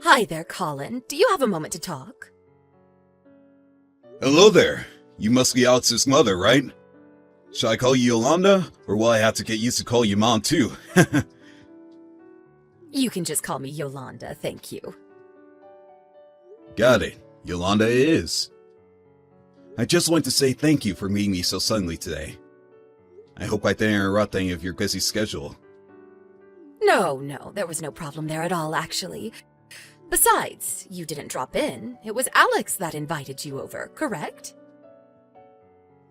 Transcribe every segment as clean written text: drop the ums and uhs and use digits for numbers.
Hi there, Colin. Do you have a moment to talk? Hello there. You must be Alex's mother, right? Shall I call you Yolanda, or will I have to get used to call you Mom too? You can just call me Yolanda, thank you. Got it. Yolanda it is. I just want to say thank you for meeting me so suddenly today. I hope I didn't interrupt any of your busy schedule. No, there was no problem there at all, actually. Besides, you didn't drop in. It was Alex that invited you over, correct?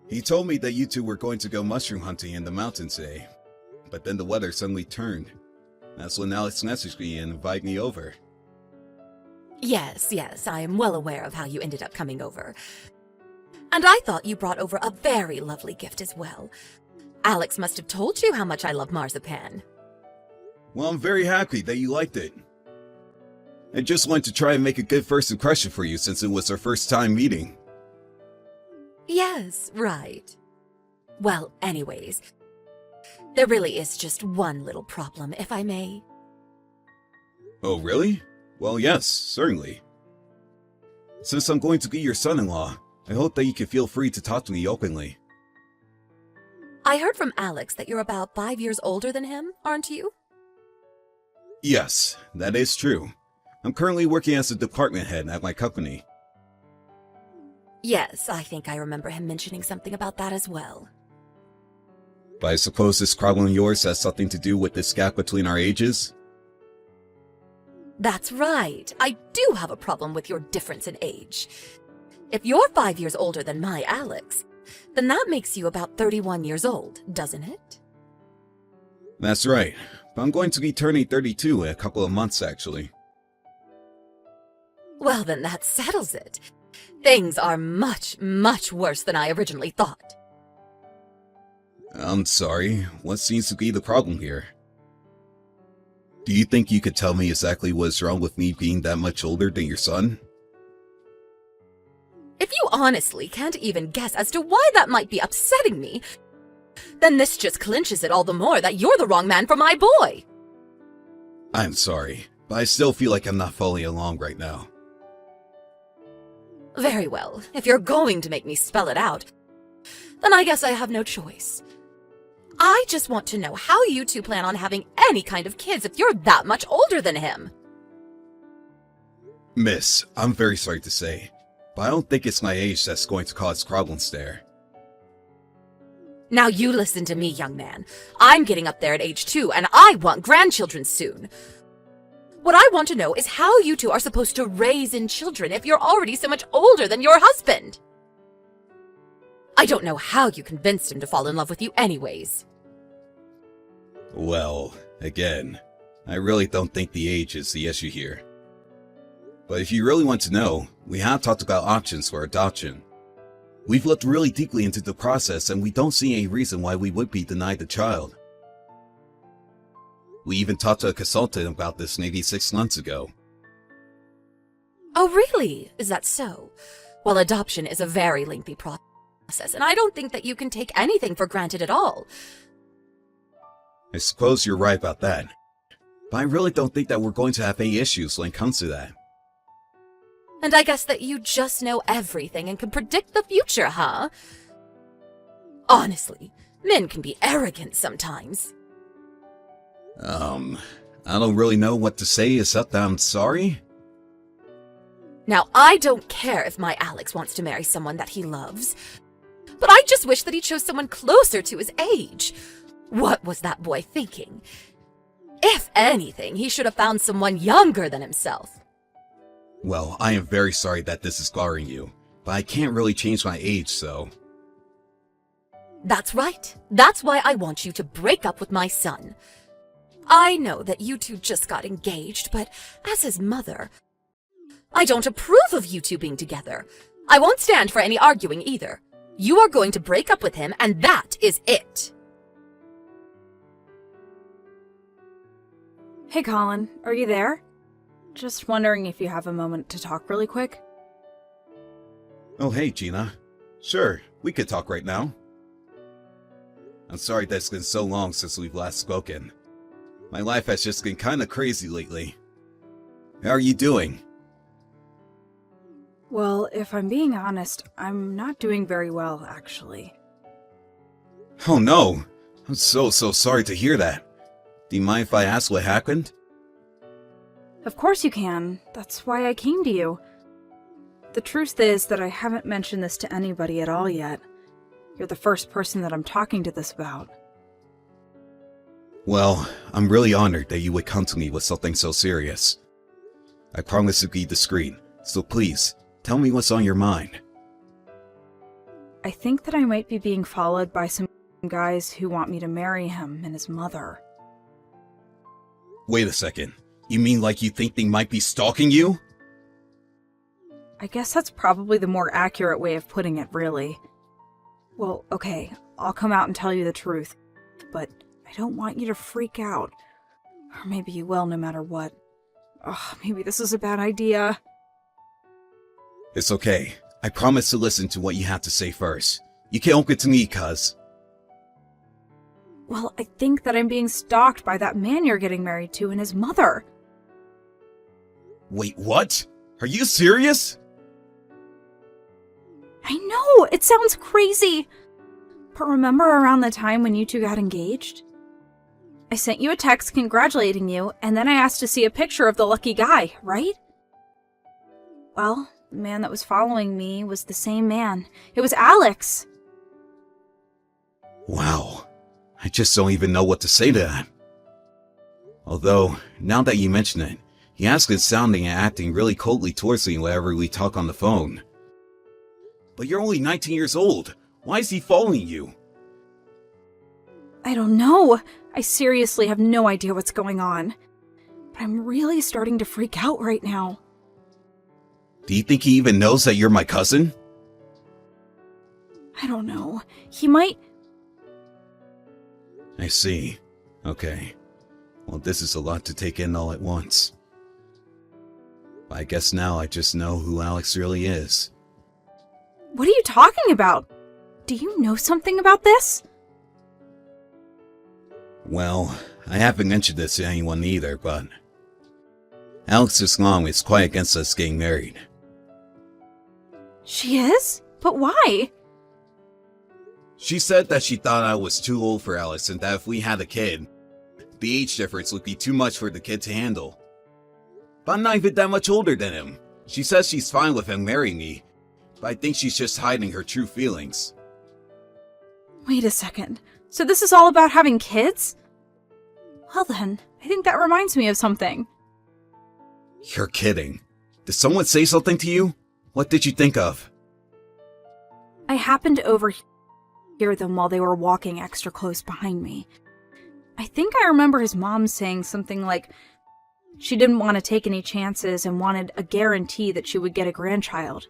He told me that you two were going to go mushroom hunting in the mountains today, but then the weather suddenly turned. That's when Alex messaged me and invited me over. Yes, I am well aware of how you ended up coming over. And I thought you brought over a very lovely gift as well. Alex must have told you how much I love marzipan. Well, I'm very happy that you liked it. I just wanted to try and make a good first impression for you since it was our first time meeting. Yes, right. Well, anyways, there really is just one little problem, if I may. Oh, really? Well, yes, certainly. Since I'm going to be your son-in-law, I hope that you can feel free to talk to me openly. I heard from Alex that you're about 5 years older than him, aren't you? Yes, that is true. I'm currently working as a department head at my company. Yes, I think I remember him mentioning something about that as well. But I suppose this problem of yours has something to do with this gap between our ages? That's right. I do have a problem with your difference in age. If you're 5 years older than my Alex, then that makes you about 31 years old, doesn't it? That's right. But I'm going to be turning 32 in a couple of months, actually. Well, then that settles it. Things are much worse than I originally thought. I'm sorry. What seems to be the problem here? Do you think you could tell me exactly what's wrong with me being that much older than your son? If you honestly can't even guess as to why that might be upsetting me, then this just clinches it all the more that you're the wrong man for my boy. I'm sorry, but I still feel like I'm not following along right now. Very well. If you're going to make me spell it out, then I guess I have no choice. I just want to know how you two plan on having any kind of kids if you're that much older than him. Miss, I'm very sorry to say, but I don't think it's my age that's going to cause problems there. Now you listen to me, young man. I'm getting up there at age 2, and I want grandchildren soon. What I want to know is how you two are supposed to raise children if you're already so much older than your husband. I don't know how you convinced him to fall in love with you anyways. Well, again, I really don't think the age is the issue here. But if you really want to know, we have talked about options for adoption. We've looked really deeply into the process and we don't see any reason why we would be denied the child. We even talked to a consultant about this maybe 6 months ago. Oh, really? Is that so? Well, adoption is a very lengthy process, and I don't think that you can take anything for granted at all. I suppose you're right about that. But I really don't think that we're going to have any issues when it comes to that. And I guess that you just know everything and can predict the future, huh? Honestly, men can be arrogant sometimes. I don't really know what to say except that I'm sorry. Now, I don't care if my Alex wants to marry someone that he loves, but I just wish that he chose someone closer to his age. What was that boy thinking? If anything, he should have found someone younger than himself. Well, I am very sorry that this is scarring you, but I can't really change my age, so... That's right. That's why I want you to break up with my son. I know that you two just got engaged, but as his mother, I don't approve of you two being together. I won't stand for any arguing either. You are going to break up with him, and that is it. Hey Colin, are you there? Just wondering if you have a moment to talk really quick. Oh hey Gina. Sure, we could talk right now. I'm sorry that it's been so long since we've last spoken. My life has just been kinda crazy lately. How are you doing? Well, if I'm being honest, I'm not doing very well, actually. Oh no! I'm so sorry to hear that. Do you mind if I ask what happened? Of course you can. That's why I came to you. The truth is that I haven't mentioned this to anybody at all yet. You're the first person that I'm talking to this about. Well, I'm really honored that you would come to me with something so serious. I promise to be discreet, so please, tell me what's on your mind. I think that I might be being followed by some guys who want me to marry him and his mother. Wait a second. You mean like you think they might be stalking you? I guess that's probably the more accurate way of putting it, really. Well, okay, I'll come out and tell you the truth, but I don't want you to freak out. Or maybe you will, no matter what. Ugh, maybe this is a bad idea. It's okay. I promise to listen to what you have to say first. You can open to me, cuz. Well, I think that I'm being stalked by that man you're getting married to and his mother. Wait, what? Are you serious? I know, it sounds crazy. But remember around the time when you two got engaged? I sent you a text congratulating you, and then I asked to see a picture of the lucky guy, right? Well, the man that was following me was the same man. It was Alex. Wow. I just don't even know what to say to that. Although, now that you mention it, he has been sounding and acting really coldly towards me whenever we talk on the phone. But you're only 19 years old. Why is he following you? I don't know. I seriously have no idea what's going on. But I'm really starting to freak out right now. Do you think he even knows that you're my cousin? I don't know. He might... I see. Okay. Well, this is a lot to take in all at once. I guess now I just know who Alex really is. What are you talking about? Do you know something about this? Well, I haven't mentioned this to anyone either, but Alex's mom is quite against us getting married. She is? But why? She said that she thought I was too old for Alex and that if we had a kid, the age difference would be too much for the kid to handle. But I'm not even that much older than him. She says she's fine with him marrying me, but I think she's just hiding her true feelings. Wait a second. So this is all about having kids? Well then, I think that reminds me of something. You're kidding. Did someone say something to you? What did you think of? I happened to overhear them while they were walking extra close behind me. I think I remember his mom saying something like she didn't want to take any chances and wanted a guarantee that she would get a grandchild.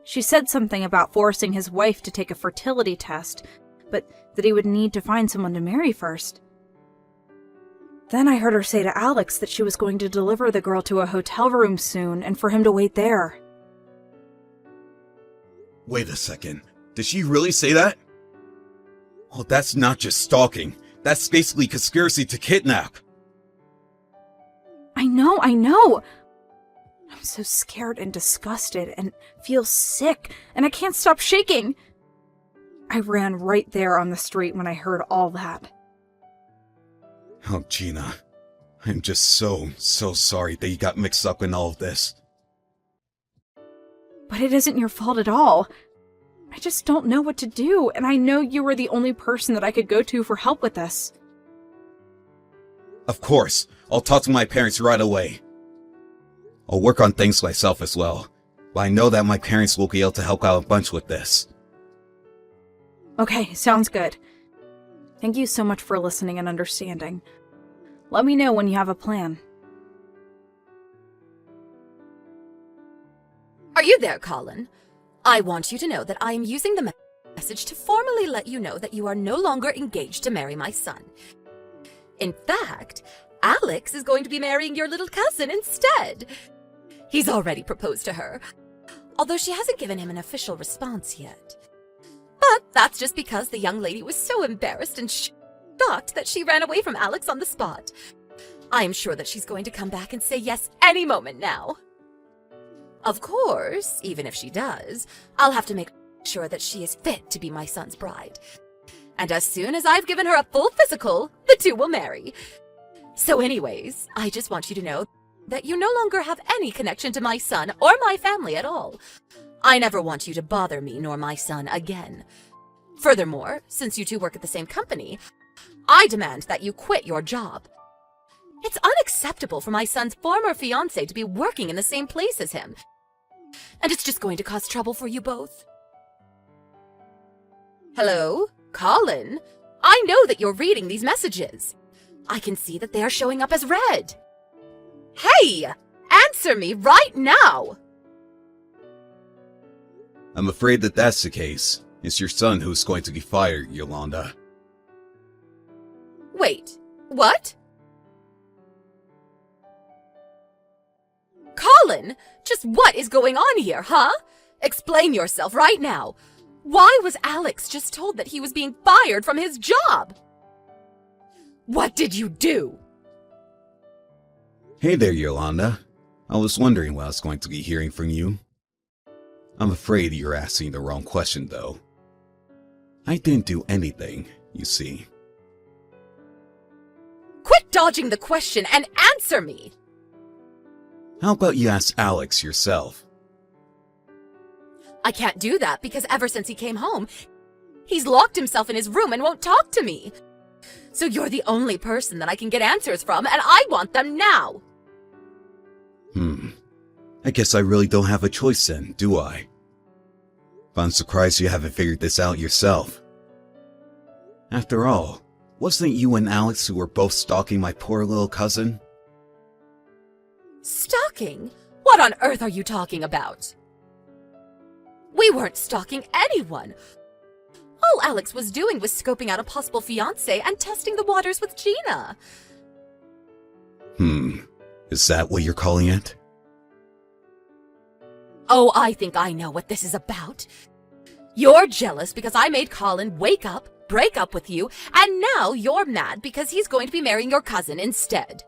She said something about forcing his wife to take a fertility test, but that he would need to find someone to marry first. Then I heard her say to Alex that she was going to deliver the girl to a hotel room soon and for him to wait there. Wait a second. Did she really say that? Well, that's not just stalking. That's basically conspiracy to kidnap. I know. I'm so scared and disgusted and feel sick, and I can't stop shaking. I ran right there on the street when I heard all that. Oh, Gina. I'm just so sorry that you got mixed up in all of this. But it isn't your fault at all. I just don't know what to do, and I know you were the only person that I could go to for help with this. Of course. I'll talk to my parents right away. I'll work on things myself as well, but I know that my parents will be able to help out a bunch with this. Okay, sounds good. Thank you so much for listening and understanding. Let me know when you have a plan. Are you there, Colin? I want you to know that I am using the message to formally let you know that you are no longer engaged to marry my son. In fact, Alex is going to be marrying your little cousin instead. He's already proposed to her, although she hasn't given him an official response yet. But that's just because the young lady was so embarrassed and shocked that she ran away from Alex on the spot. I'm sure that she's going to come back and say yes any moment now. Of course, even if she does, I'll have to make sure that she is fit to be my son's bride. And as soon as I've given her a full physical, the two will marry. So anyways, I just want you to know that you no longer have any connection to my son or my family at all. I never want you to bother me nor my son again. Furthermore, since you two work at the same company, I demand that you quit your job. It's unacceptable for my son's former fiancée to be working in the same place as him. And it's just going to cause trouble for you both. Hello, Colin? I know that you're reading these messages. I can see that they are showing up as read. Hey! Answer me right now! I'm afraid that that's the case. It's your son who's going to be fired, Yolanda. Wait, what? Colin, just what is going on here, huh? Explain yourself right now. Why was Alex just told that he was being fired from his job? What did you do? Hey there, Yolanda. I was wondering what I was going to be hearing from you. I'm afraid you're asking the wrong question, though. I didn't do anything, you see. Quit dodging the question and answer me! How about you ask Alex yourself? I can't do that because ever since he came home, he's locked himself in his room and won't talk to me. So you're the only person that I can get answers from, and I want them now! I guess I really don't have a choice then, do I? But I'm surprised you haven't figured this out yourself. After all, wasn't it you and Alex who were both stalking my poor little cousin? Stalking? What on earth are you talking about? We weren't stalking anyone. All Alex was doing was scoping out a possible fiancé and testing the waters with Gina. Is that what you're calling it? Oh, I think I know what this is about. You're jealous because I made Colin wake up, break up with you, and now you're mad because he's going to be marrying your cousin instead.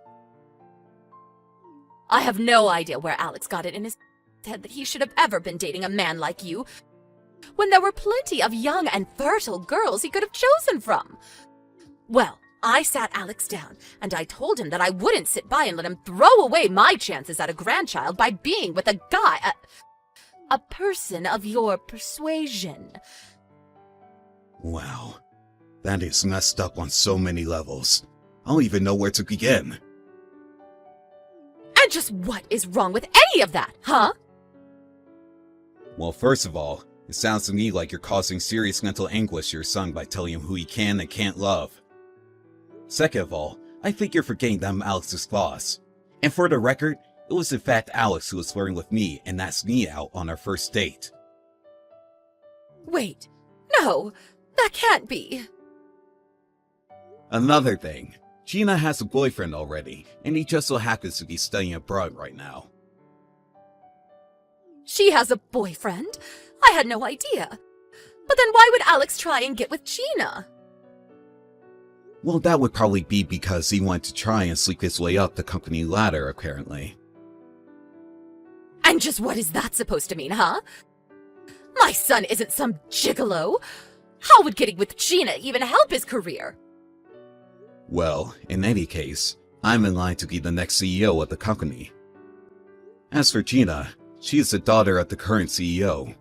I have no idea where Alex got it in his head that he should have ever been dating a man like you, when there were plenty of young and fertile girls he could have chosen from. Well, I sat Alex down, and I told him that I wouldn't sit by and let him throw away my chances at a grandchild by being with a guy, a person of your persuasion. Wow, that is messed up on so many levels. I don't even know where to begin. And just what is wrong with any of that, huh? Well, first of all, it sounds to me like you're causing serious mental anguish to your son by telling him who he can and can't love. Second of all, I think you're forgetting that I'm Alex's boss. And for the record, it was in fact Alex who was flirting with me and asked me out on our first date. Wait, no, that can't be. Another thing, Gina has a boyfriend already, and he just so happens to be studying abroad right now. She has a boyfriend? I had no idea. But then why would Alex try and get with Gina? Well, that would probably be because he wanted to try and sleep his way up the company ladder, apparently. And just what is that supposed to mean, huh? My son isn't some gigolo. How would getting with Gina even help his career? Well, in any case, I'm in line to be the next CEO of the company. As for Gina, she is the daughter of the current CEO.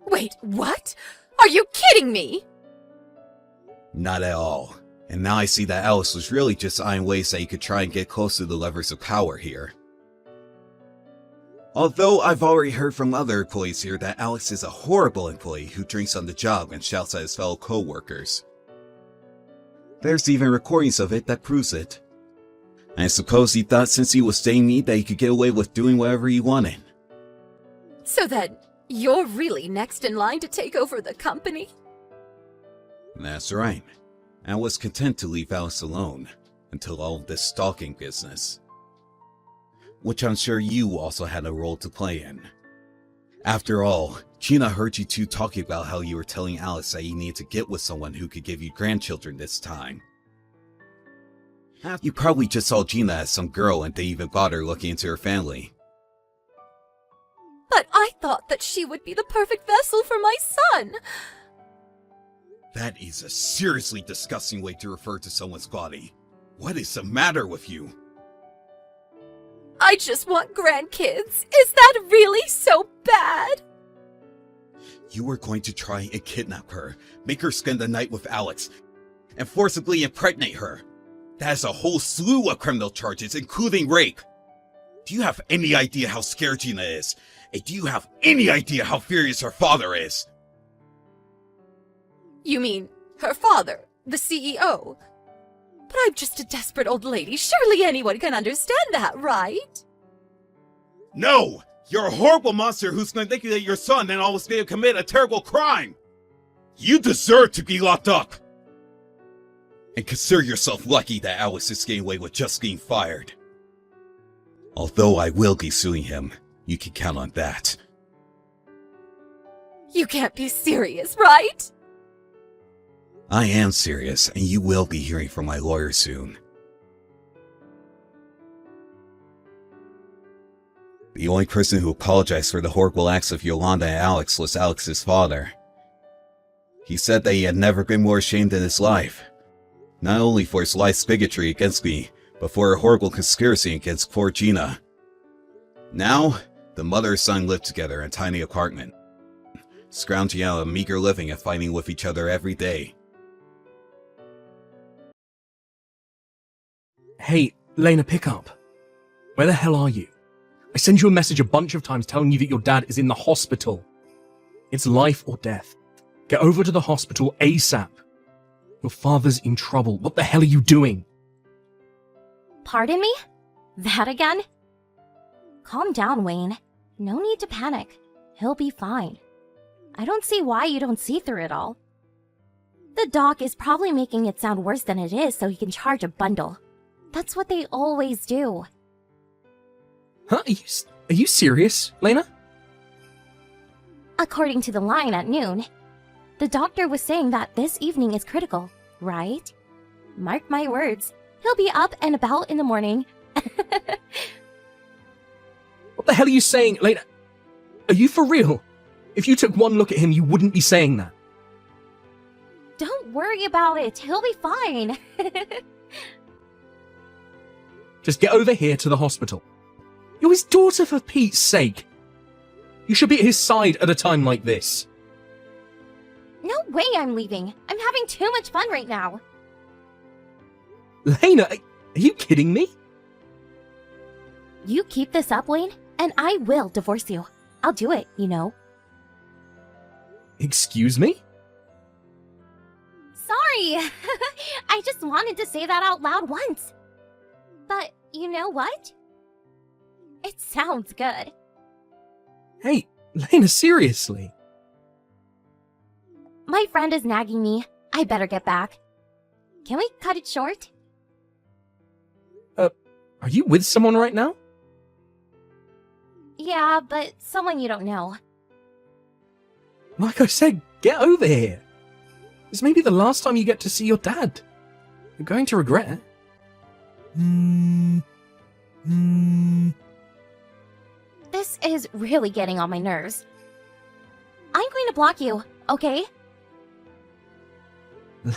Wait, what? Are you kidding me? Not at all. And now I see that Alex was really just eyeing ways that he could try and get close to the levers of power here. Although I've already heard from other employees here that Alex is a horrible employee who drinks on the job and shouts at his fellow co-workers. There's even recordings of it that proves it. I suppose he thought since he was dating me that he could get away with doing whatever he wanted. So then, you're really next in line to take over the company? That's right. I was content to leave Alex alone until all of this stalking business. Which I'm sure you also had a role to play in. After all, Gina heard you two talking about how you were telling Alex that you needed to get with someone who could give you grandchildren this time. You probably just saw Gina as some girl and they even bother looking into her family. But I thought that she would be the perfect vessel for my son. That is a seriously disgusting way to refer to someone's body. What is the matter with you? I just want grandkids. Is that really so bad? You were going to try and kidnap her, make her spend the night with Alex, and forcibly impregnate her. That is a whole slew of criminal charges, including rape. Do you have any idea how scared Gina is? And do you have any idea how furious her father is? You mean her father, the CEO? But I'm just a desperate old lady. Surely anyone can understand that, right? No! You're a horrible monster who's manipulated your son and almost made him commit a terrible crime! You deserve to be locked up! And consider yourself lucky that Alex is getting away with just being fired. Although I will be suing him, you can count on that. You can't be serious, right? I am serious, and you will be hearing from my lawyer soon. The only person who apologized for the horrible acts of Yolanda and Alex was Alex's father. He said that he had never been more ashamed in his life. Not only for his life's bigotry against me, but for a horrible conspiracy against poor Gina. Now, the mother and son live together in a tiny apartment, scrounging out a meager living and fighting with each other every day. Hey, Lena, pick up. Where the hell are you? I sent you a message a bunch of times telling you that your dad is in the hospital. It's life or death. Get over to the hospital ASAP. Your father's in trouble. What the hell are you doing? Pardon me? That again? Calm down, Wayne. No need to panic. He'll be fine. I don't see why you don't see through it all. The doc is probably making it sound worse than it is so he can charge a bundle. That's what they always do. Huh? Are you serious, Lena? According to the line at noon, the doctor was saying that this evening is critical, right? Mark my words, he'll be up and about in the morning. What the hell are you saying, Lena? Are you for real? If you took one look at him, you wouldn't be saying that. Don't worry about it, he'll be fine. Just get over here to the hospital. You're his daughter, for Pete's sake. You should be at his side at a time like this. No way I'm leaving. I'm having too much fun right now. Lena, are you kidding me? You keep this up, Wayne, and I will divorce you. I'll do it, you know. Excuse me? Sorry! I just wanted to say that out loud once. But you know what? It sounds good. Hey, Lena, seriously. My friend is nagging me. I better get back. Can we cut it short? Are you with someone right now? Yeah, but someone you don't know. Like I said, get over here. This may be the last time you get to see your dad. You're going to regret it. This is really getting on my nerves. I'm going to block you, okay?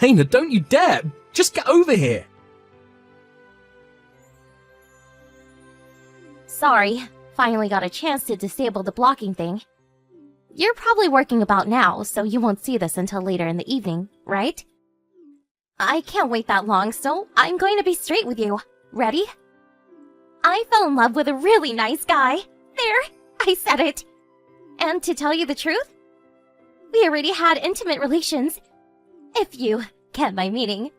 Lena, don't you dare! Just get over here! Sorry, finally got a chance to disable the blocking thing. You're probably working about now, so you won't see this until later in the evening, right? I can't wait that long, so I'm going to be straight with you. Ready? I fell in love with a really nice guy. There, I said it. And to tell you the truth, we already had intimate relations. If you get my meaning.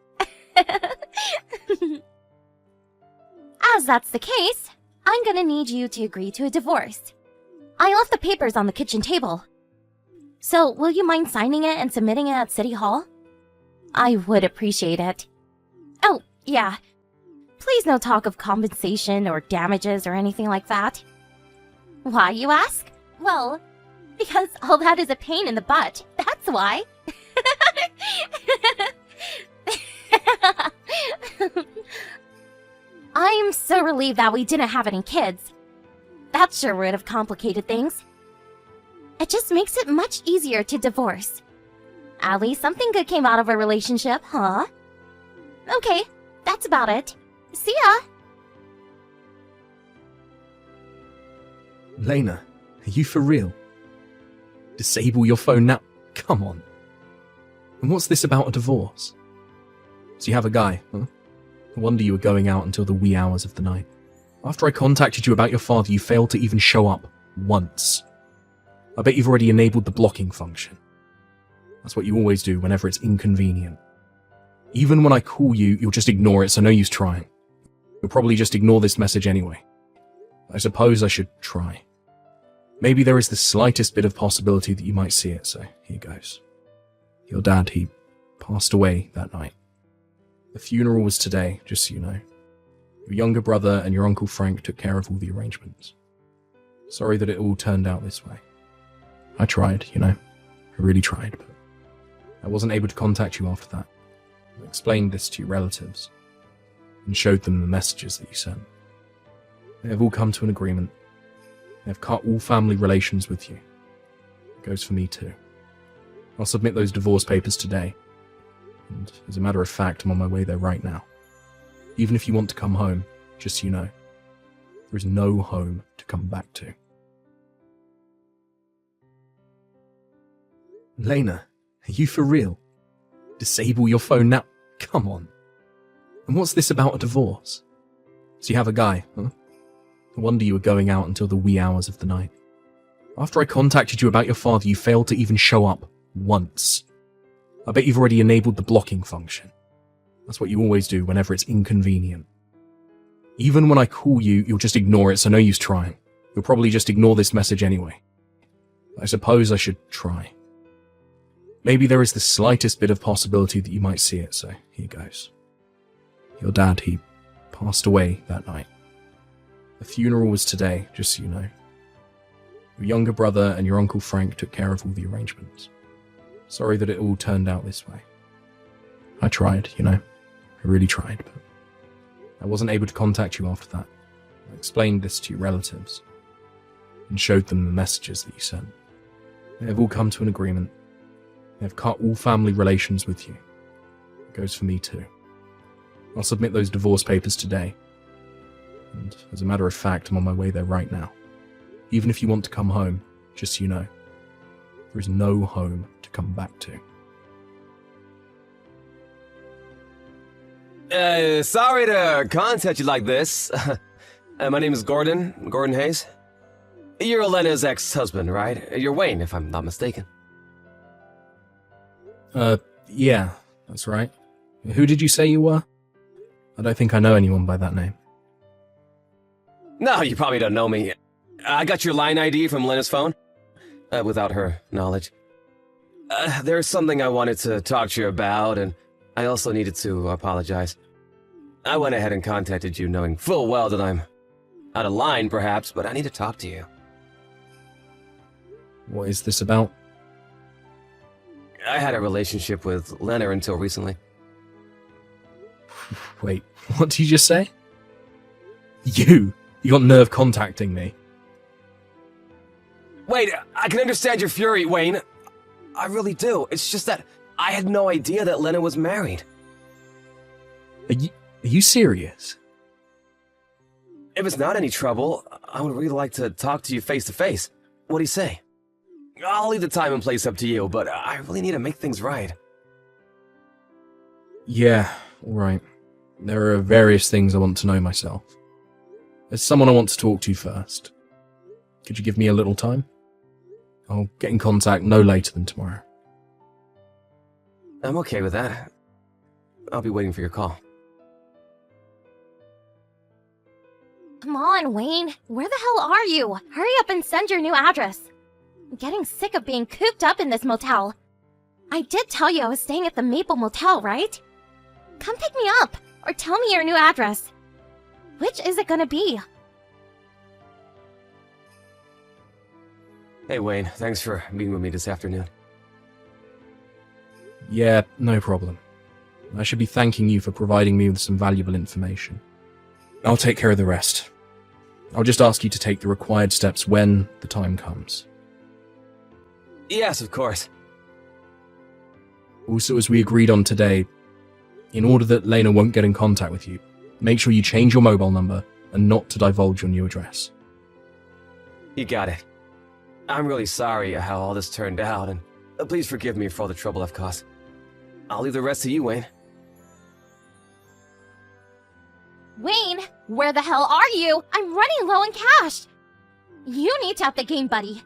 As that's the case, I'm gonna need you to agree to a divorce. I left the papers on the kitchen table. So, will you mind signing it and submitting it at City Hall? I would appreciate it. Oh, yeah. Please no talk of compensation or damages or anything like that. Why, you ask? Well, because all that is a pain in the butt. That's why. I'm so relieved that we didn't have any kids. That sure would have complicated things. It just makes it much easier to divorce. At least something good came out of a relationship, huh? Okay, that's about it. See ya! Lena, are you for real? Disable your phone now? Come on. And what's this about a divorce? So you have a guy, huh? No wonder you were going out until the wee hours of the night. After I contacted you about your father, you failed to even show up once. I bet you've already enabled the blocking function. That's what you always do whenever it's inconvenient. Even when I call you, you'll just ignore it, so no use trying. You'll probably just ignore this message anyway. I suppose I should try. Maybe there is the slightest bit of possibility that you might see it, so here goes. Your dad, he passed away that night. The funeral was today, just so you know. Your younger brother and your Uncle Frank took care of all the arrangements. Sorry that it all turned out this way. I tried, you know. I really tried, but I wasn't able to contact you after that. I explained this to your relatives and showed them the messages that you sent. They have all come to an agreement. They have cut all family relations with you. It goes for me too. I'll submit those divorce papers today. And as a matter of fact, I'm on my way there right now. Even if you want to come home, just so you know, there is no home to come back to. Lena, are you for real? Disable your phone now? Come on. And what's this about a divorce? So you have a guy, huh? No wonder you were going out until the wee hours of the night. After I contacted you about your father, you failed to even show up once. I bet you've already enabled the blocking function. That's what you always do whenever it's inconvenient. Even when I call you, you'll just ignore it, so no use trying. You'll probably just ignore this message anyway. I suppose I should try. Maybe there is the slightest bit of possibility that you might see it, so here goes. Your dad, he passed away that night. The funeral was today, just so you know. Your younger brother and your Uncle Frank took care of all the arrangements. Sorry that it all turned out this way. I tried, you know. I really tried, but I wasn't able to contact you after that. I explained this to your relatives and showed them the messages that you sent. They have all come to an agreement. They have cut all family relations with you. It goes for me too. I'll submit those divorce papers today. And as a matter of fact, I'm on my way there right now. Even if you want to come home, just so you know, there is no home to come back to. Sorry to contact you like this. My name is Gordon Hayes. You're Elena's ex-husband, right? You're Wayne, if I'm not mistaken. Yeah, that's right. Who did you say you were? I don't think I know anyone by that name. No, you probably don't know me. I got your line ID from Lena's phone, without her knowledge. There's something I wanted to talk to you about, and I also needed to apologize. I went ahead and contacted you knowing full well that I'm out of line, perhaps, but I need to talk to you. What is this about? I had a relationship with Lena until recently. Wait, what did you just say? You got nerve contacting me. Wait, I can understand your fury, Wayne. I really do. It's just that I had no idea that Lena was married. Are you serious? If it's not any trouble, I would really like to talk to you face to face. What do you say? I'll leave the time and place up to you, but I really need to make things right. Yeah, alright. There are various things I want to know myself. There's someone I want to talk to first. Could you give me a little time? I'll get in contact no later than tomorrow. I'm okay with that. I'll be waiting for your call. Come on, Wayne. Where the hell are you? Hurry up and send your new address. I'm getting sick of being cooped up in this motel. I did tell you I was staying at the Maple Motel, right? Come pick me up, or tell me your new address. Which is it gonna be? Hey, Wayne. Thanks for meeting with me this afternoon. Yeah, no problem. I should be thanking you for providing me with some valuable information. I'll take care of the rest. I'll just ask you to take the required steps when the time comes. Yes, of course. Also, as we agreed on today, in order that Lena won't get in contact with you, make sure you change your mobile number and not to divulge your new address. You got it. I'm really sorry how all this turned out, and please forgive me for all the trouble I've caused. I'll leave the rest to you, Wayne. Wayne, where the hell are you? I'm running low on cash. You need to up the game, buddy.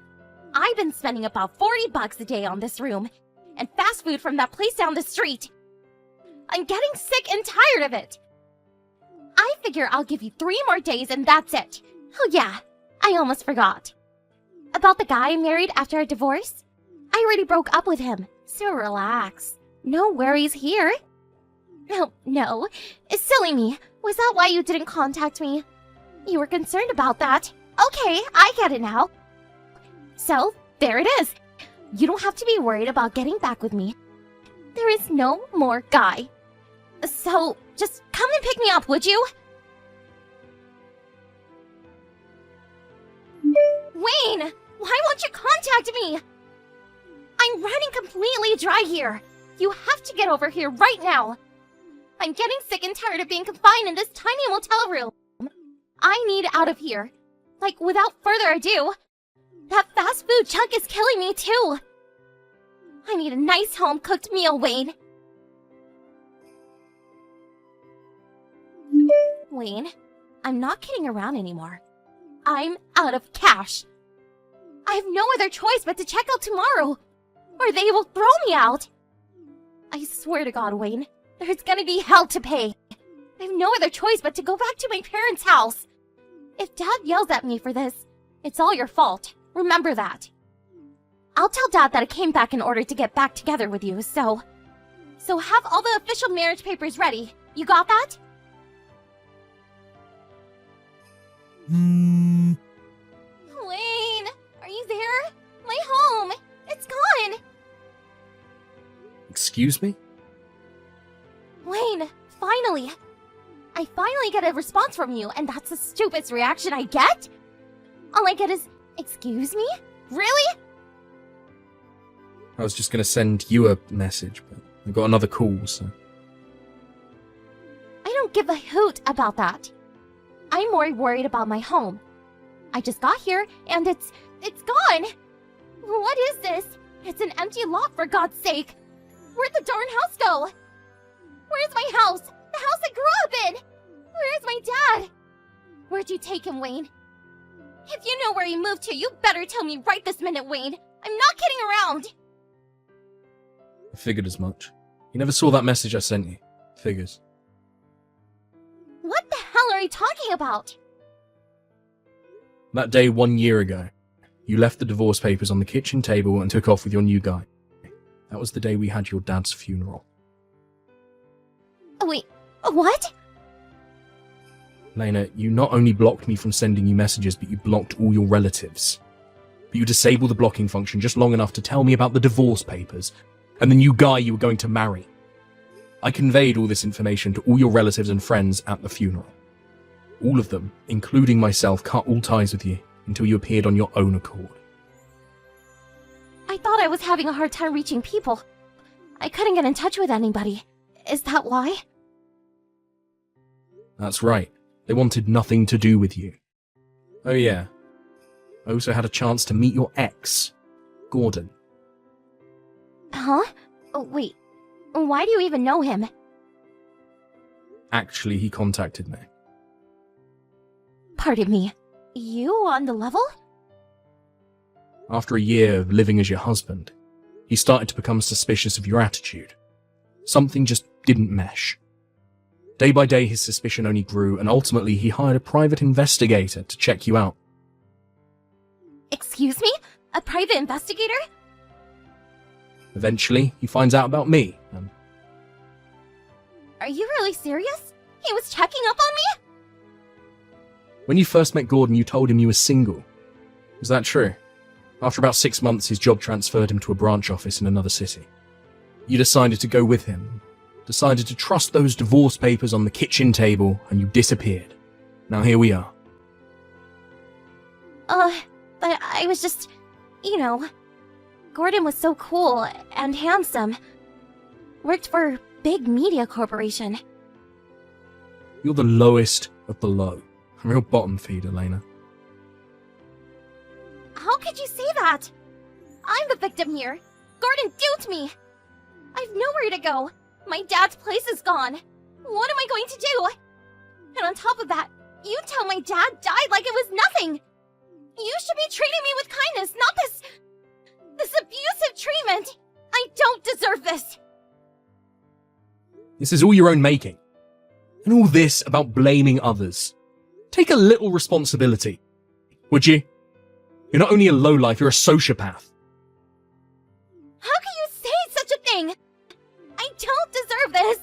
I've been spending about $40 a day on this room and fast food from that place down the street. I'm getting sick and tired of it. I figure I'll give you 3 more days and that's it. Oh yeah, I almost forgot. About the guy I married after our divorce? I already broke up with him, so relax. No worries here. Oh, no. It's silly me. Was that why you didn't contact me? You were concerned about that. Okay, I get it now. So, there it is. You don't have to be worried about getting back with me. There is no more guy. So, just come and pick me up, would you? Wayne! Why won't you contact me? I'm running completely dry here. You have to get over here right now. I'm getting sick and tired of being confined in this tiny motel room. I need out of here. Like, without further ado. That fast food junk is killing me too. I need a nice home-cooked meal, Wayne. Wayne, I'm not kidding around anymore. I'm out of cash. I have no other choice but to check out tomorrow, or they will throw me out. I swear to God, Wayne, there's gonna be hell to pay. I have no other choice but to go back to my parents' house. If Dad yells at me for this, it's all your fault. Remember that. I'll tell Dad that I came back in order to get back together with you, so have all the official marriage papers ready. You got that? Wayne, are you there? My home, it's gone. Excuse me? Wayne, finally. I finally get a response from you, and that's the stupidest reaction I get? All I get is, excuse me? Really? I was just going to send you a message, but I got another call, so... I don't give a hoot about that. I'm more worried about my home. I just got here, and it's gone. What is this? It's an empty lot, for God's sake. Where'd the darn house go? Where's my house? The house I grew up in! Where's my dad? Where'd you take him, Wayne? If you know where he moved to, you better tell me right this minute, Wayne. I'm not kidding around. I figured as much. You never saw that message I sent you. Figures. What the hell are you talking about? That day 1 year ago, you left the divorce papers on the kitchen table and took off with your new guy. That was the day we had your dad's funeral. Wait, what? Lena, you not only blocked me from sending you messages, but you blocked all your relatives. But you disabled the blocking function just long enough to tell me about the divorce papers and the new guy you were going to marry. I conveyed all this information to all your relatives and friends at the funeral. All of them, including myself, cut all ties with you until you appeared on your own accord. I thought I was having a hard time reaching people. I couldn't get in touch with anybody. Is that why? That's right. They wanted nothing to do with you. Oh yeah. I also had a chance to meet your ex, Gordon. Huh? Oh, wait. Why do you even know him? Actually, he contacted me. Pardon me. You on the level? After a year of living as your husband, he started to become suspicious of your attitude. Something just didn't mesh. Day by day, his suspicion only grew, and ultimately he hired a private investigator to check you out. Excuse me? A private investigator? Eventually, he finds out about me, and Are you really serious? He was checking up on me? when you first met Gordon, you told him you were single. Is that true? After about 6 months, his job transferred him to a branch office in another city. You decided to go with him, decided to trust those divorce papers on the kitchen table, and you disappeared. Now here we are. But I was just, Gordon was so cool and handsome. Worked for big media corporation. You're the lowest of the low. A real bottom feeder, Lena. How could you say that? I'm the victim here. Gordon duped me. I've nowhere to go. My dad's place is gone. What am I going to do? And on top of that, you tell my dad died like it was nothing. You should be treating me with kindness, not this abusive treatment. I don't deserve this. This is all your own making. And all this about blaming others. Take a little responsibility. Would you? You're not only a lowlife, you're a sociopath. How can you say such a thing? I don't deserve this.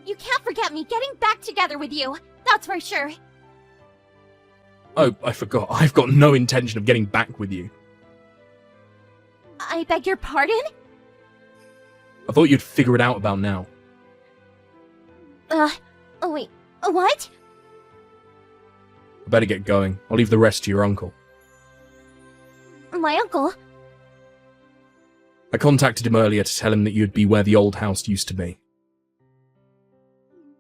You can't forget me getting back together with you. That's for sure. Oh, I forgot. I've got no intention of getting back with you. I beg your pardon? I thought you'd figure it out about now. Wait, what? I better get going. I'll leave the rest to your uncle. My uncle? I contacted him earlier to tell him that you'd be where the old house used to be.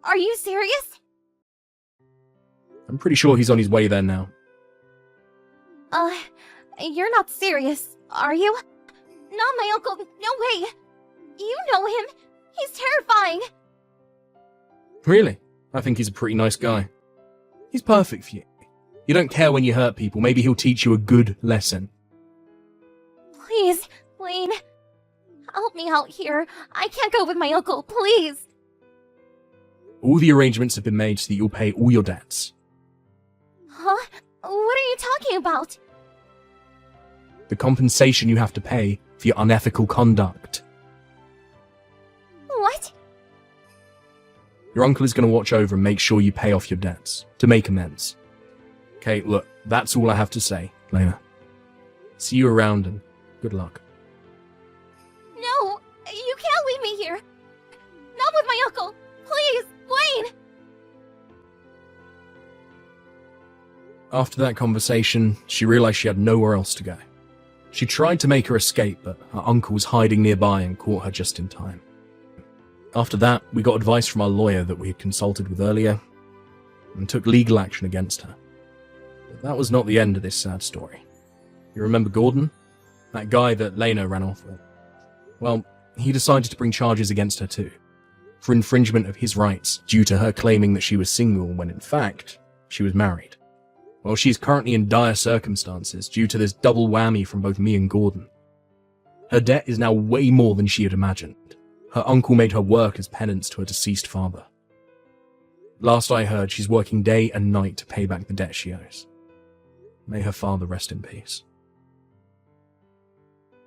Are you serious? I'm pretty sure he's on his way there now. You're not serious, are you? Not my uncle, no way. You know him. He's terrifying. Really? I think he's a pretty nice guy. He's perfect for you. You don't care when you hurt people. Maybe he'll teach you a good lesson. Please, Lane. Help me out here. I can't go with my uncle, please. All the arrangements have been made so that you'll pay all your debts. Huh? What are you talking about? The compensation you have to pay for your unethical conduct. What? Your uncle is going to watch over and make sure you pay off your debts to make amends. Okay, look, that's all I have to say, Lena. See you around and good luck. No, you can't leave me here. Not with my uncle. Please, Lane. After that conversation, she realized she had nowhere else to go. She tried to make her escape, but her uncle was hiding nearby and caught her just in time. After that, we got advice from our lawyer that we had consulted with earlier, and took legal action against her. But that was not the end of this sad story. You remember Gordon? That guy that Lena ran off with? Well, he decided to bring charges against her too, for infringement of his rights due to her claiming that she was single when in fact, she was married. Well, she's currently in dire circumstances due to this double whammy from both me and Gordon. Her debt is now way more than she had imagined. Her uncle made her work as penance to her deceased father. Last I heard, she's working day and night to pay back the debt she owes. May her father rest in peace.